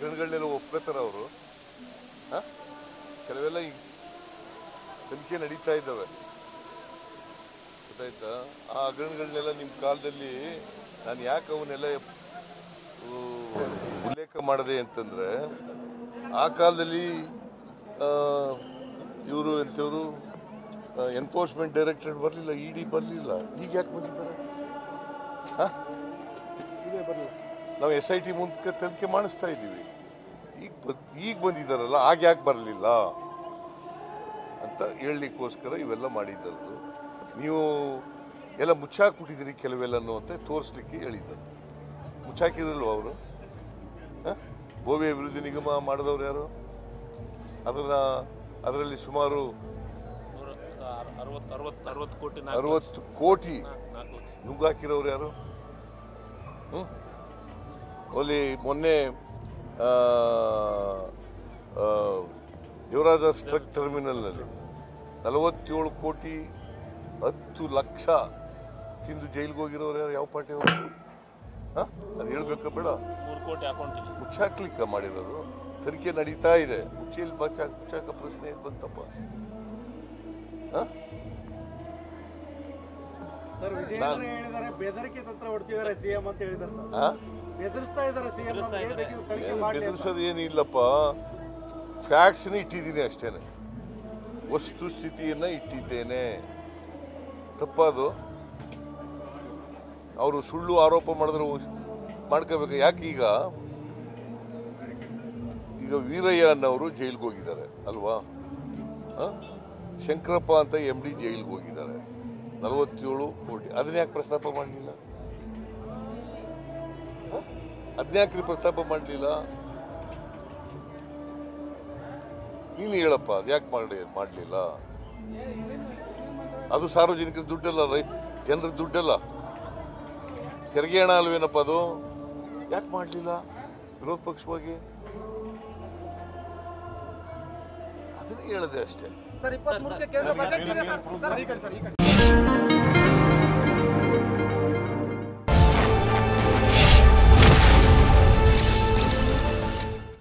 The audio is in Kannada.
ಹಗರಣಗಳನ್ನೆಲ್ಲ ಒಪ್ಕೋತಾರ ಅವರು. ಕೆಲವೆಲ್ಲ ಈಗ ತನಿಖೆ ನಡೀತಾ ಇದ್ದಾವೆ, ಗೊತ್ತಾಯ್ತಾ? ಆ ಹಗರಣಗಳನ್ನೆಲ್ಲ ನಿಮ್ಮ ಕಾಲದಲ್ಲಿ ನಾನು ಯಾಕೆ ಅವನ್ನೆಲ್ಲ ಉಲ್ಲೇಖ ಮಾಡಿದೆ ಅಂತಂದ್ರೆ, ಆ ಕಾಲದಲ್ಲಿ ಇವರು ಎಂಥವರು ಎನ್ಫೋರ್ಸ್ಮೆಂಟ್ ಡೈರೆಕ್ಟರೇಟ್ ಬರಲಿಲ್ಲ, ಇಡಿ ಬರಲಿಲ್ಲ. ಈಗ ಯಾಕೆ ಬಂದಿದ್ದಾರೆ? ನಾವು SIT ಮೂಲಕ ತನಿಖೆ ಮಾಡಿಸ್ತಾ ಇದ್ದೀವಿ. ಈಗ ಬಂದಿದ್ದಾರಲ್ಲ, ಆಗ ಯಾಕೆ ಬರಲಿಲ್ಲ ಅಂತ ಹೇಳಲಿಕ್ಕೋಸ್ಕರ ಇವೆಲ್ಲ ಮಾಡಿದ್ದದ್ದು. ನೀವು ಎಲ್ಲ ಮುಚ್ಚಾಕ್ಬಿಟ್ಟಿದ್ದೀರಿ ಕೆಲವೆಲ್ಲನು ಅಂತ ತೋರಿಸ್ಲಿಕ್ಕೆ ಹೇಳಿದ್ದರು. ಮುಚ್ಚಾಕಿರಲ್ವ ಅವರು? ಗೋವಿ ಅಭಿವೃದ್ಧಿ ನಿಗಮ ಮಾಡಿದವ್ರು ಯಾರು? ಅದರಲ್ಲಿ ಸುಮಾರು 60 ಕೋಟಿ ನುಗ್ಗಾಕಿರೋರು ಯಾರು? ಅಲ್ಲಿ ಮೊನ್ನೆ ದೇವರಾಜ ಟ್ರಕ್ ಟರ್ಮಿನಲ್ನಲ್ಲಿ 47 ಕೋಟಿ 10 ಲಕ್ಷ ತಿಂದು ಜೈಲಿಗೆ ಹೋಗಿರೋರು ಯಾರು? ಯಾವ ಪಾರ್ಟಿ ಅವರು? ಅದು ಹೇಳ್ಬೇಕಾ ಬೇಡ? ಮುಚ್ಚಾಕ್ಲಿಕ್ಕ ಮಾಡಿರೋದು. ತನಿಖೆ ನಡೀತಾ ಇದೆ. ಮುಚ್ಚಾಕ ಪ್ರಶ್ನೆ ಬಂತಪ್ಪ. ಬೆದರಿಸೋದು ಏನಿಲ್ಲಪ್ಪ, ಫ್ಯಾಕ್ಟ್ಸ್ ಇಟ್ಟಿದ್ದೀನಿ ಅಷ್ಟೇನೆ, ವಸ್ತು ಸ್ಥಿತಿಯನ್ನ ಇಟ್ಟಿದ್ದೇನೆ. ತಪ್ಪದು. ಅವರು ಸುಳ್ಳು ಆರೋಪ ಮಾಡಿದ್ರು ಮಾಡ್ಕೋಬೇಕು. ಯಾಕೆ ಈಗ ವೀರಯ್ಯ ಅನ್ನೋರು ಜೈಲಿಗೆ ಹೋಗಿದ್ದಾರೆ ಅಲ್ವಾ? ಶಂಕರಪ್ಪ ಅಂತ MD ಜೈಲಿಗೆ ಹೋಗಿದ್ದಾರೆ. 47 ಕೋಟಿ. ಅದನ್ನ ಯಾಕೆ ಪ್ರಸ್ತಾಪ ಮಾಡಲಿಲ್ಲ? ಅದನ್ಯಾಕ್ರಿ ಪ್ರಸ್ತಾಪ ಮಾಡಲಿಲ್ಲ? ನೀನು ಹೇಳಪ್ಪ, ಅದ್ಯಾಕೆ ಮಾಡಲಿಲ್ಲ? ಅದು ಸಾರ್ವಜನಿಕರ ದುಡ್ಡಲ್ಲ, ಜನರ ದುಡ್ಡಲ್ಲ, ತೆರಿಗೆ ಹಣ ಅಲ್ವೇನಪ್ಪ ಅದು? ಯಾಕೆ ಮಾಡಲಿಲ್ಲ ವಿರೋಧ ಪಕ್ಷವಾಗಿ? ಅದನ್ನೇ ಹೇಳದೆ ಅಷ್ಟೇ.